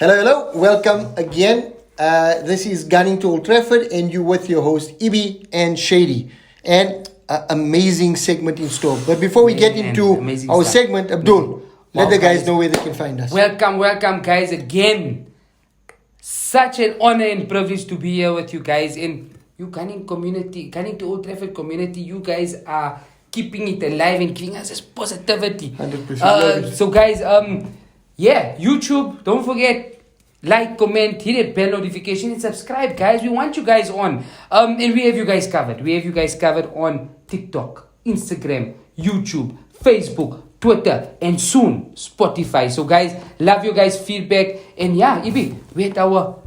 Hello, hello. Welcome again. This is Gunning to Old Trafford, and you with your host Ibi and Shady, and amazing segment in store. But before we get into our segment, Abdul, let the guys know where they can find us. Welcome, guys, again. Such an honor and privilege to be here with you guys in you Gunning community, Gunning to Old Trafford community. You guys are keeping it alive and giving us this positivity. 100%. So guys, YouTube, don't forget, like, comment, hit that bell notification and subscribe, guys. We want you guys on. And we have you guys covered. We have you guys covered on TikTok, Instagram, YouTube, Facebook, Twitter, and soon Spotify. So guys, love you guys' feedback. And yeah, Ibi, we're at our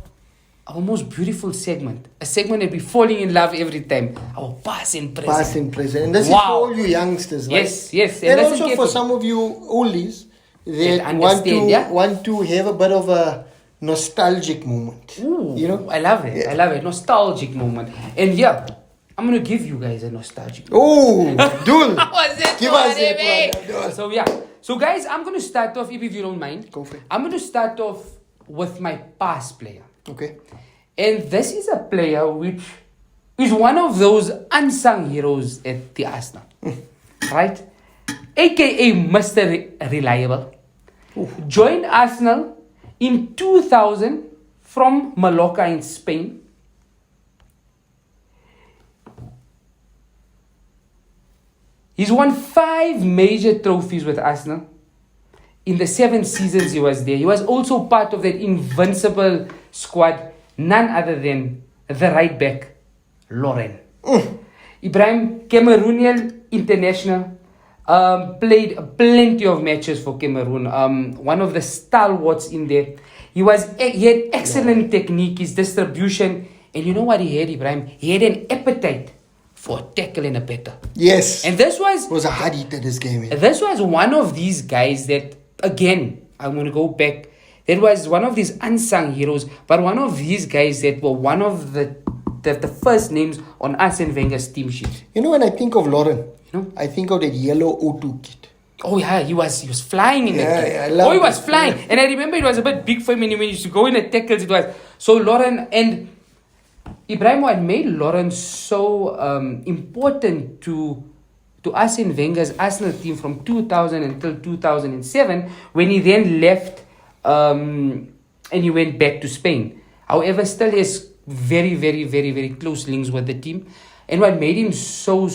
most beautiful segment. A segment that we're falling in love every time. Our past and present. Past and present. And this is for all you youngsters, right? Yes. And also for some of you oldies that want to have a bit of a nostalgic moment. Ooh, you know? I love it. Yeah. I love it. Nostalgic moment. And yeah, I'm going to give you guys a nostalgic moment. Oh, Abdul. Give us that one. So yeah. So guys, I'm going to start off, if you don't mind. Go for it. I'm going to start off with my past player. Okay. And this is a player which is one of those unsung heroes at the Arsenal. Right? AKA Mr. Reliable. Joined Arsenal in 2000 from Mallorca in Spain. He's won 5 major trophies with Arsenal. In the 7 seasons he was there. He was also part of that invincible squad. None other than the right back, Lauren. Ibrahim, Cameroonian international. Played plenty of matches for Cameroon. One of the stalwarts in there. He had excellent technique, his distribution. And you know what he had, Ibrahim? He had an appetite for a tackle and a better. Yes. And this was a hard hit at this game. This was one of these guys that, again, I'm going to go back. That was one of these unsung heroes, but one of these guys that were one of the first names on Arsene Wenger's team sheet. You know, when I think of Lauren, know? I think of that yellow O2 kit. Oh yeah, he was flying in that kit. Yeah, I love he was it. flying. And I remember it was a bit big for him when he used to go in the tackles. It was so Lauren and Ibrahim had made Lauren so important to Arsene Wenger's Arsenal team from 2000 until 2007, when he then left and he went back to Spain. However, still has very, very, very, very close links with the team. And what made him so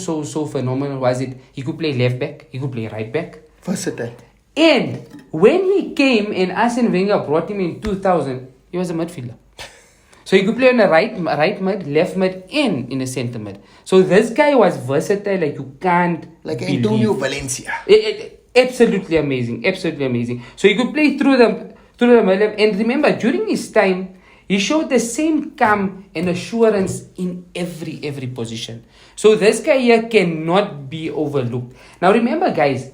phenomenal was it he could play left back, he could play right back. Versatile. And when he came and Arsene Wenger brought him in 2000, he was a midfielder. So he could play on the right mid, left mid, and in the centre mid. So this guy was versatile like you can't Like believe. Antonio Valencia. Absolutely amazing. So he could play through the middle. And remember, during his time, he showed the same calm and assurance in every position. So this guy here cannot be overlooked. Now remember, guys,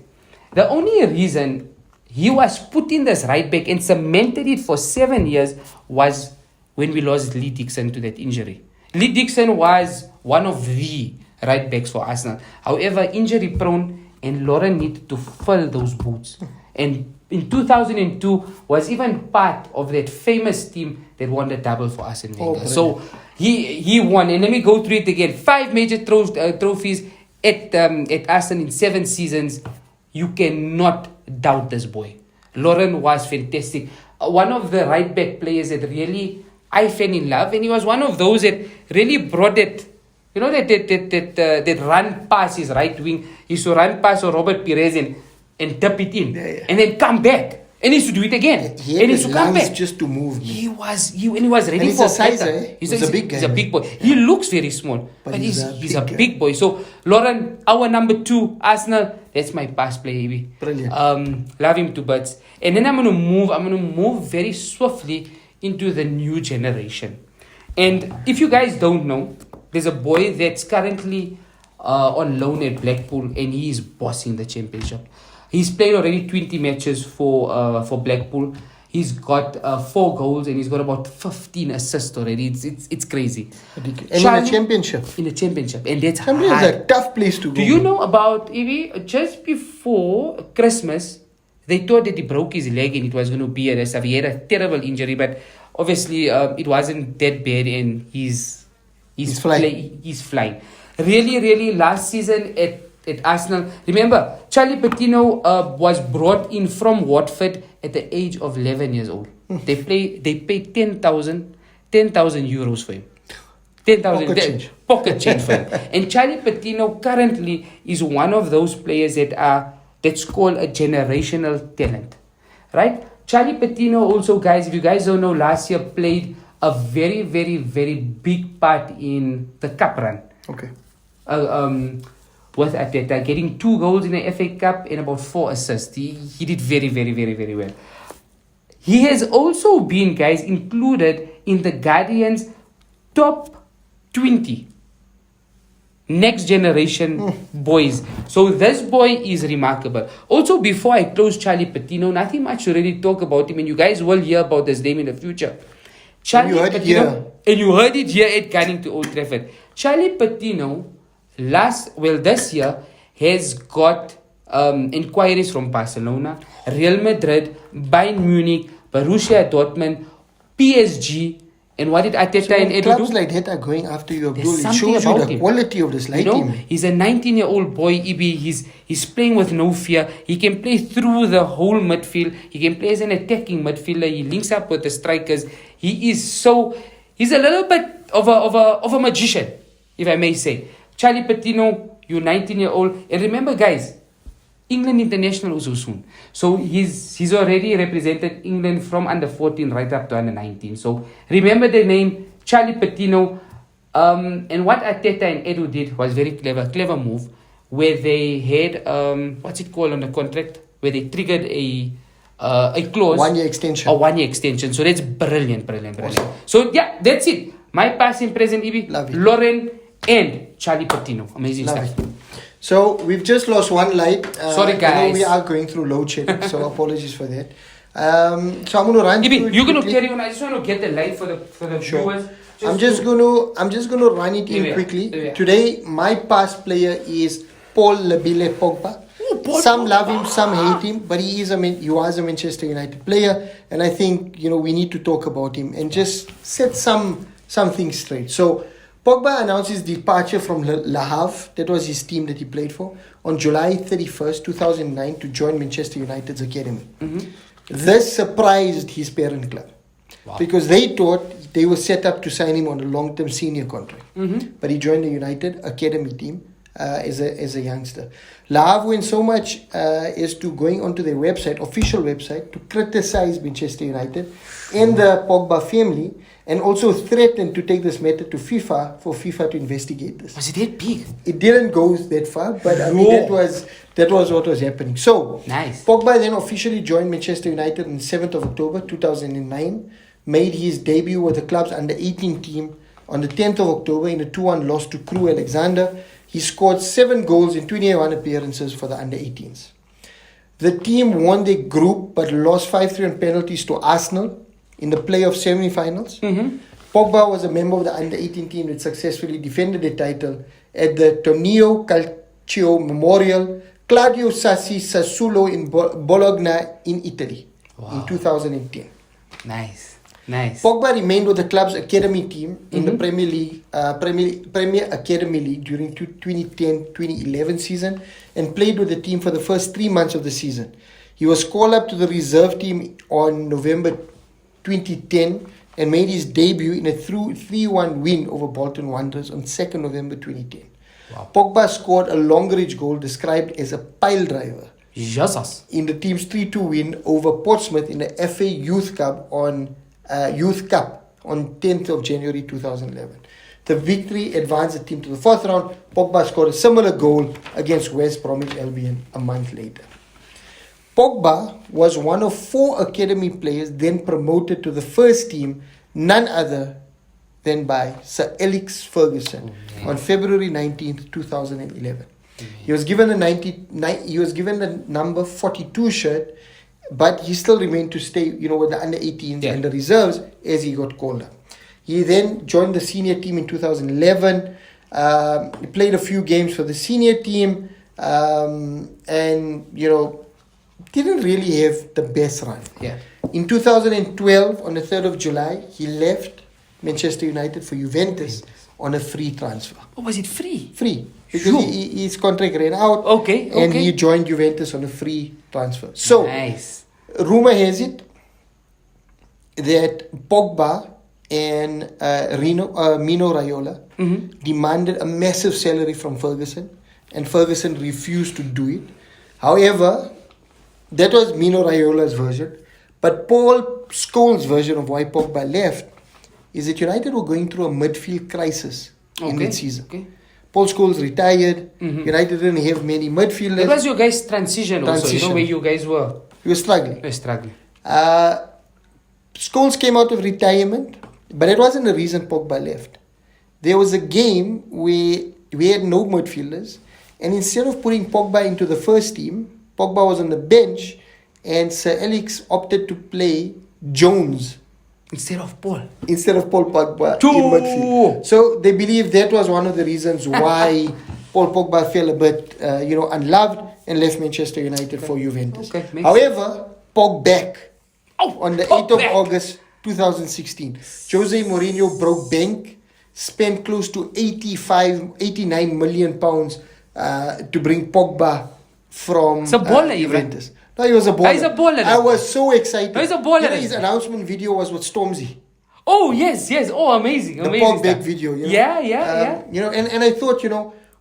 the only reason he was put in this right back and cemented it for 7 years was when we lost Lee Dixon to that injury. Lee Dixon was one of the right backs for Arsenal. However, injury prone, and Lauren needed to fill those boots. And in 2002 was even part of that famous team that won the double for Arsene Wenger. So he won. And let me go through it again. 5 major trophies at Arsenal in 7 seasons. You cannot doubt this boy. Lauren was fantastic. One of the right back players that really I fell in love, and he was one of those that really brought it. You know that run past his right wing. He used to run past Robert Pires and tap it in, and then come back, and he used to do it again. He had his lungs just to move. He was ready for better. He's a big guy. He's a big boy. Yeah. He looks very small, but he's a big boy. So Lauren, our number 2, Arsenal. That's my past player, baby. Brilliant. Love him to bits. And then I'm gonna move very swiftly into the new generation. And if you guys don't know, there's a boy that's currently on loan at Blackpool, and he is bossing the championship. He's played already 20 matches for Blackpool. He's got 4 goals and he's got about 15 assists already. It's crazy. And Charlie, in the championship. And that's hard. Championship is a tough place to go. Do you know about, Evie, just before Christmas, They thought that he broke his leg and it was going to be a rest. He had a terrible injury, but obviously it wasn't that bad, and he's flying. Really, really, last season at Arsenal, remember, Charlie Patino was brought in from Watford at the age of 11 years old. They paid 10,000 euros for him. 10,000 pocket change for him. And Charlie Patino currently is one of those players that's called a generational talent, right? Charlie Patino also, guys, if you guys don't know, last year played a very, very, very big part in the cup run. Okay. With Ateta, getting 2 goals in the FA Cup and about 4 assists. He did very, very, very, very well. He has also been, guys, included in the Guardian's top 20 next generation boys. So this boy is remarkable. Also, before I close Charlie Patino, nothing much to really talk about him, and you guys will hear about this name in the future. Charlie Patino, and you heard it here at Gunning to Old Trafford. Charlie Patino, this year, has got inquiries from Barcelona, Real Madrid, Bayern Munich, Borussia Dortmund, PSG, and what did Ateta and Edu do? Clubs like that are going after you, Abdul. It shows you the quality of this light team. He's a 19-year-old boy, Ibi. He's playing with no fear. He can play through the whole midfield. He can play as an attacking midfielder. He links up with the strikers. He's a little bit of a magician, if I may say. Charlie Patino, you're 19-year-old. And remember, guys, England international also soon. So he's already represented England from under 14 right up to under 19. So remember the name, Charlie Patino. And what Ateta and Edu did was very clever move, where they had what's it called on the contract, where they triggered a clause, 1-year extension. A 1-year extension. So that's brilliant. Awesome. So yeah, that's it. My past and present, Ibi, Lauren and Charlie Patino. Amazing stuff. So we've just lost one light. Sorry, guys. I know we are going through load shedding, so apologies for that. So I'm going to run through it. You're going to carry on. I just want to get the light for the viewers. I'm just going to run it in quickly. Today, my past player is Paul Labile Pogba. Some love him, some hate him, but he was a Manchester United player, and I think we need to talk about him and just set some things straight. So Pogba announced his departure from Le Havre, that was his team that he played for, on July 31st, 2009 to join Manchester United's academy. Mm-hmm. This surprised his parent club because they thought they were set up to sign him on a long-term senior contract. Mm-hmm. But he joined the United academy team as a youngster. Le Havre went so much as to going onto their website, official website, to criticize Manchester United and the Pogba family, and also threatened to take this matter to FIFA for FIFA to investigate this. Was it that big? It didn't go that far, but I mean that was what was happening. So nice. Pogba then officially joined Manchester United on 7th of October 2009, made his debut with the club's under-18 team on the 10th of October in a 2-1 loss to Crewe Alexander. He scored 7 goals in 21 appearances for the under-18s. The team won their group but lost 5-3 on penalties to Arsenal in the playoff semi-finals. Mm-hmm. Pogba was a member of the under-18 team that successfully defended the title at the Torneo Calcio Memorial Claudio Sassi Sassuolo in Bologna in Italy in 2010. Nice. Pogba remained with the club's academy team in the Premier League, Premier Academy League during 2010-2011 season and played with the team for the first 3 months of the season. He was called up to the reserve team on November 2010 and made his debut in a 3-1 win over Bolton Wanderers on 2nd November 2010. Wow. Pogba scored a long-range goal described as a pile driver in the team's 3-2 win over Portsmouth in the FA Youth Cup on 10th of January 2011. The victory advanced the team to the 4th round. Pogba scored a similar goal against West Bromwich Albion a month later. Pogba was one of 4 academy players then promoted to the first team, none other than by Sir Alex Ferguson on February 19th, 2011. He was given the number 42 shirt, but he still remained to stay, with the under-18s and the reserves as he got called up. He then joined the senior team in 2011. He played a few games for the senior team, and didn't really have the best run. Yeah. In 2012, on the 3rd of July, he left Manchester United for Juventus on a free transfer. Oh, was it free? Free. Because Sure. his contract ran out. Okay, And okay. he joined Juventus on a free transfer. So, Nice. rumor has it that Pogba and Mino Raiola demanded a massive salary from Ferguson, and Ferguson refused to do it. However, that was Mino Raiola's version. But Paul Scholes' version of why Pogba left is that United were going through a midfield crisis in that season. Okay. Paul Scholes retired. United didn't have many midfielders. It was your guys' transition also, Transition. where you guys were He was struggling. struggling. Scholes came out of retirement, but it wasn't the reason Pogba left. There was a game where we had no midfielders, and instead of putting Pogba into the first team, Pogba was on the bench, and Sir Alex opted to play Jones Instead of Paul. instead of Paul Pogba True. in midfield. So they believe that was one of the reasons why Paul Pogba fell a bit, unloved and left Manchester United for Juventus. Okay, makes However, Pogba on the 8th of Pogba. August 2016, Jose Mourinho broke bank, spent close to 89 million pounds to bring Pogba from It's a baller, Juventus. No, he was a baller. He's a baller. I was so excited. He's a baller. His announcement video was with Stormzy. Oh, yes. Oh, amazing. The amazing Pogba stuff. video. Yeah. And I thought,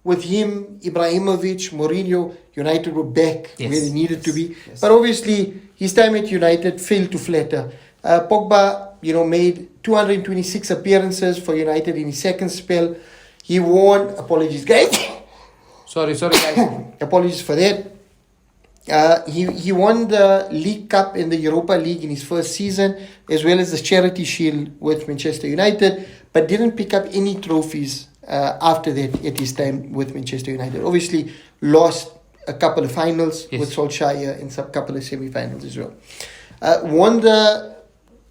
with him, Ibrahimovic, Mourinho, United were back Yes. where they needed to be. Yes. But obviously, his time at United failed to flatter. Pogba, made 226 appearances for United in his second spell. He won, apologies guys, Sorry, guys. apologies for that. He won the League Cup and the Europa League in his first season, as well as the Charity Shield with Manchester United, but didn't pick up any trophies after that at his time with Manchester United. Obviously, lost a couple of finals with Solskjaer and some couple of semi-finals as well. Won the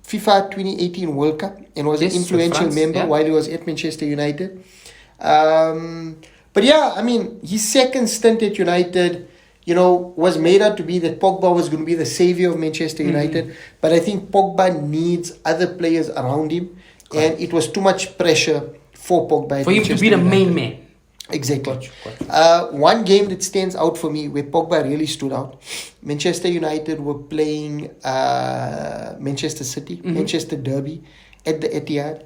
FIFA 2018 World Cup and was an influential member while he was at Manchester United. But yeah, his second stint at United, was made out to be that Pogba was going to be the savior of Manchester United. But I think Pogba needs other players around him. And it was too much pressure for Pogba. For him to be the main man. Exactly. One game that stands out for me where Pogba really stood out, Manchester United were playing Manchester City, Manchester Derby at the Etihad.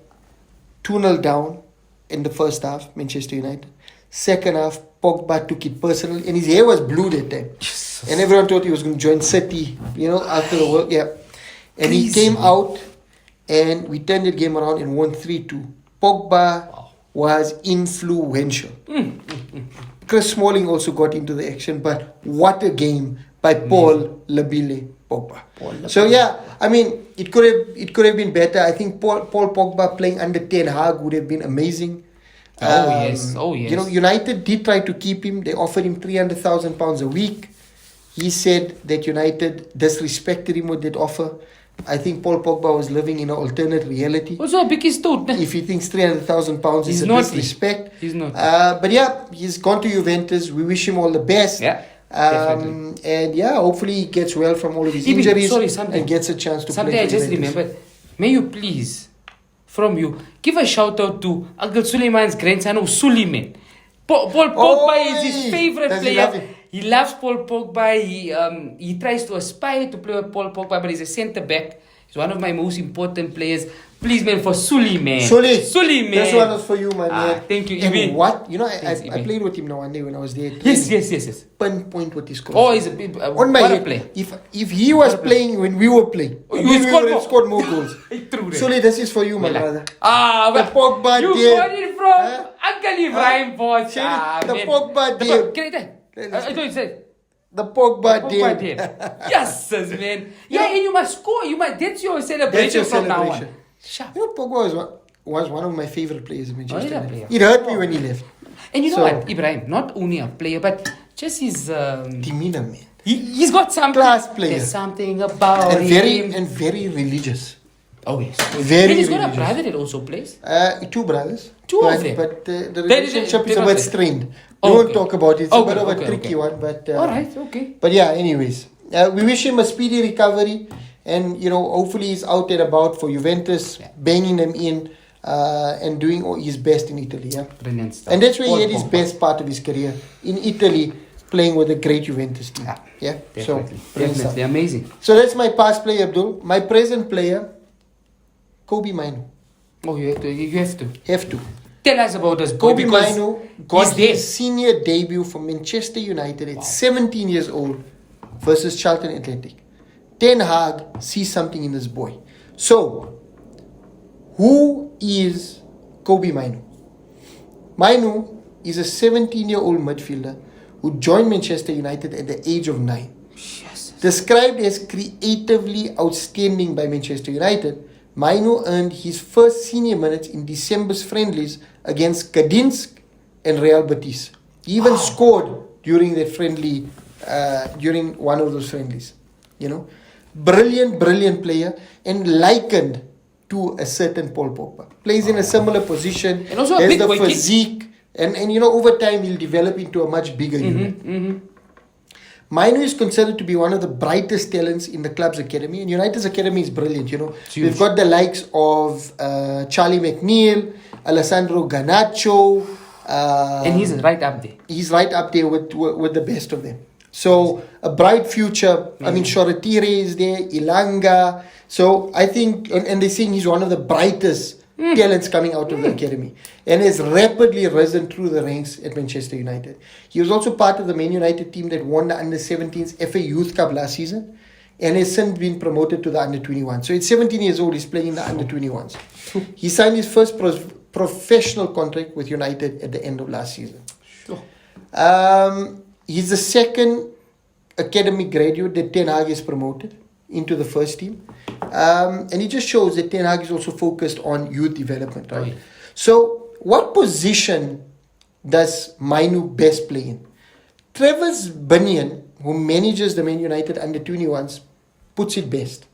2-0 down in the first half, Manchester United. Second half, Pogba took it personal, and his hair was blue that time. Jesus. And everyone thought he was going to join City, after the World Cup. And he came out, and we turned the game around and won 3-2. Pogba was influential. Chris Smalling also got into the action, but what a game by Paul Labile Pogba. It could have been better. I think Paul Pogba playing under Ten Hag would have been amazing. Yes. United did try to keep him. They offered him £300,000 a week. He said that United disrespected him with that offer. I think Paul Pogba was living in an alternate reality. Also, a big stoot. If he thinks £300,000 is a disrespect. He's not. But yeah, he's gone to Juventus. We wish him all the best. Yeah. Definitely. And yeah, hopefully he gets well from all of his injuries and gets a chance to play. Something I just remembered. May you please, from you, give a shout out to Uncle Suleiman's grandson, Suleiman. Paul Pogba is his favorite player. He loves Paul Pogba. He tries to aspire to play with Paul Pogba, but he's a centre back. He's one of my most important players. Please, man, for Suleiman. Suleiman. This one was for you, my man. Thank you, And Ibi. what? I played with him now one day when I was there. Yes. Pinpoint what he scored. Oh, he's on my head. player. If he was playing when we were playing, we would have scored more goals. True. Suli, this is for you, my brother. But Pogba you got it from Uncle Ibrahim, boss. The Pogba deal. I don't say. The Pogba deal. Yes, man. Yeah, and you must score. That's your celebration from now on. Pogba was one of my favorite players in Manchester United. Player. It hurt me when he left. And you know what, Ibrahim? Not only a player, but just his demeanor, man. He's got something. Class player. There's something about him. And very religious. Oh yes. Very and he's got religious. a brother that also plays. Two brothers. Two of them. But the relationship is a bit strained. We Okay. won't talk about it. It's a bit of a okay. tricky one. But All right, okay. But yeah, anyways. We wish him a speedy recovery, and hopefully he's out and about for Juventus, banging them in and doing all his best in Italy. Yeah, brilliant stuff. And that's where he had his best part of his career in Italy, playing with a great Juventus team. Yeah, definitely, so definitely amazing. So that's my past player, Abdul. My present player, Kobe Mainoo. Oh, you have to. Have to. Tell us about this boy, Kobe because Mainoo got his senior debut for Manchester United at 17 years old versus Charlton Athletic. Ten Hag sees something in this boy. So, who is Kobe Mainoo? Mainoo is a 17-year-old midfielder who joined Manchester United at the age of 9. Jesus. Described as creatively outstanding by Manchester United, Mainoo earned his first senior minutes in December's friendlies against Gdańsk and Real Betis. He even scored during the friendly, during one of those friendlies. Brilliant player, and likened to a certain Paul Pogba. Plays in a similar position, and also has the physique, and over time he'll develop into a much bigger unit. Mainoo is considered to be one of the brightest talents in the club's academy, and United's academy is brilliant. We've got the likes of Charlie McNeil, Alessandro Garnacho, and he's right up there. He's right up there with the best of them. So a bright future. I mean, Shoretire is there, Ilanga. So I think, and they're saying he's one of the brightest talents coming out of the academy, and has rapidly risen through the ranks at Manchester United. He was also part of the Man United team that won the Under-17s FA Youth Cup last season, and has since been promoted to the Under-21. So at 17 years old, he's playing in the Under-21s. He signed his first professional contract with United at the end of last season. He's the second academy graduate that Ten Hag has promoted into the first team. And it just shows that Ten Hag is also focused on youth development, right? So, what position does Mainoo best play in? Travis Bunyan, who manages the Man United Under-21s, puts it best.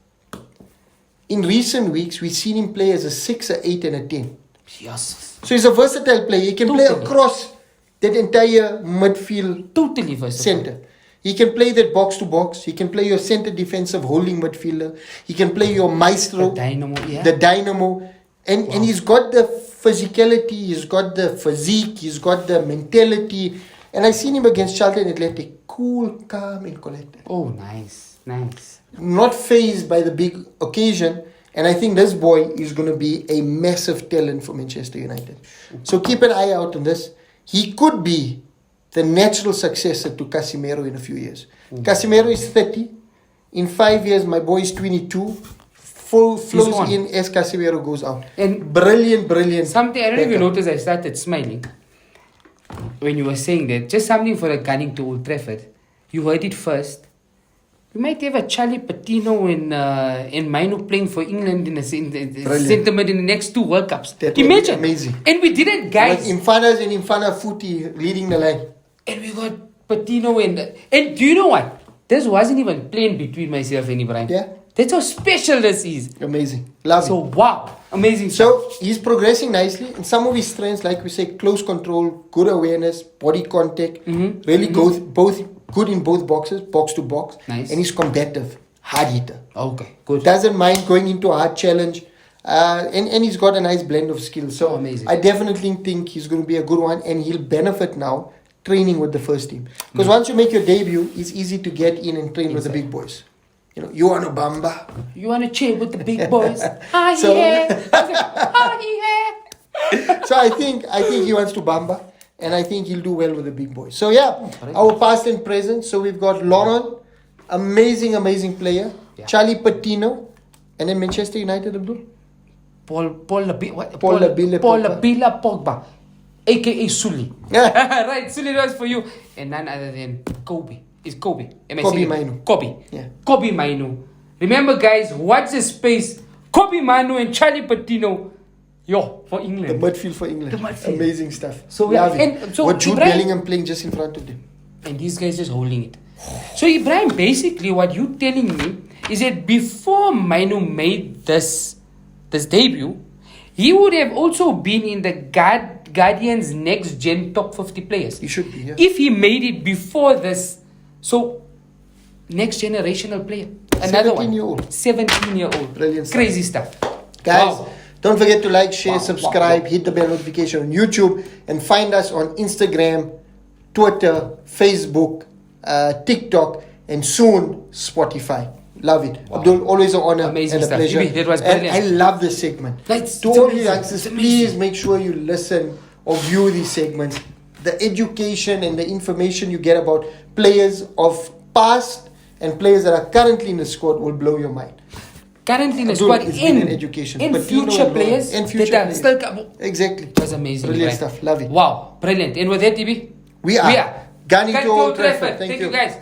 In recent weeks, we've seen him play as a 6, a 8, and a 10. Yes. So he's a versatile player. He can play across that entire midfield center. He can play that box to box. He can play your center defensive holding midfielder. He can play your maestro, the dynamo. And he's got the physicality, he's got the physique, he's got the mentality. And I've seen him against Charlton Athletic. Cool, calm, and collected. Oh, nice. Not fazed by the big occasion. And I think this boy is going to be a massive talent for Manchester United. So keep an eye out on this. He could be the natural successor to Casemiro in a few years. Casemiro is 30. In 5 years, my boy is 22. Flows in as Casemiro goes out. And brilliant. Something, I don't know if you noticed, I started smiling when you were saying that. Just something for the gunning to Old Trafford. You heard it first. We might have a Charlie Patino and Mainoo playing for England in the sentiment in the next 2 World Cups. That Imagine. Amazing. And we didn't, guys. Infanas and Infana Footy leading the line. And we got Patino and do you know what? This wasn't even playing between myself and Ibrahim. Yeah. That's how special this is. Amazing. Love so, it. wow. Amazing. So, he's progressing nicely. And some of his strengths, like we say, close control, good awareness, body contact, really both good in both boxes, box to box. Nice. And he's combative, hard hitter. Okay, good. Doesn't mind going into a hard challenge. And he's got a nice blend of skills. So, amazing. I definitely think he's going to be a good one. And he'll benefit now training with the first team. Because once you make your debut, it's easy to get in and train with the big boys. You want to bamba. You want to chill with the big boys. So I think he wants to bamba, and I think he'll do well with the big boys. So our past and present. So we've got Laurent, amazing player. Yeah. Charlie Patino, and then Manchester United, Abdul. Paul Labile Pogba, aka Sully. Yeah. Right, Sully was for you, and none other than Kobe. It's Kobe. Kobe Mainoo. Kobe. Yeah. Kobe Mainoo. Remember, guys, watch the space. Kobe Mainoo and Charlie Patino. For England. The midfield for England. Amazing stuff. So what Jude Bellingham playing just in front of them. And these guys just holding it. So Ibrahim, basically what you telling me is that before Mainoo made this debut, he would have also been in the Guardian's next gen top 50 players. He should be, yeah. If he made it before this. So next generational player. Another 17-year-old. 17-year-old. Brilliant stuff. Crazy stuff. Guys, Wow. don't forget to like, share, Wow, subscribe, wow. hit the bell notification on YouTube, and find us on Instagram, Twitter, Facebook, TikTok, and soon Spotify. Love it. Wow. Abdul, always an honor Amazing and a stuff. pleasure. Ibi, that was And brilliant. I love this segment. It's To all you amazing. youngsters, It's please amazing. make sure you listen or view these segments. The education and the information you get about players of past and players that are currently in the squad will blow your mind. Currently in the Abdul, squad, it's been an education. in Patino future and players and future that are players. still coming. Exactly. It was amazing. Brilliant right? stuff. Love it. Wow, brilliant. And with that, Ibi, We are gunning to Old Trafford. Thank you. guys.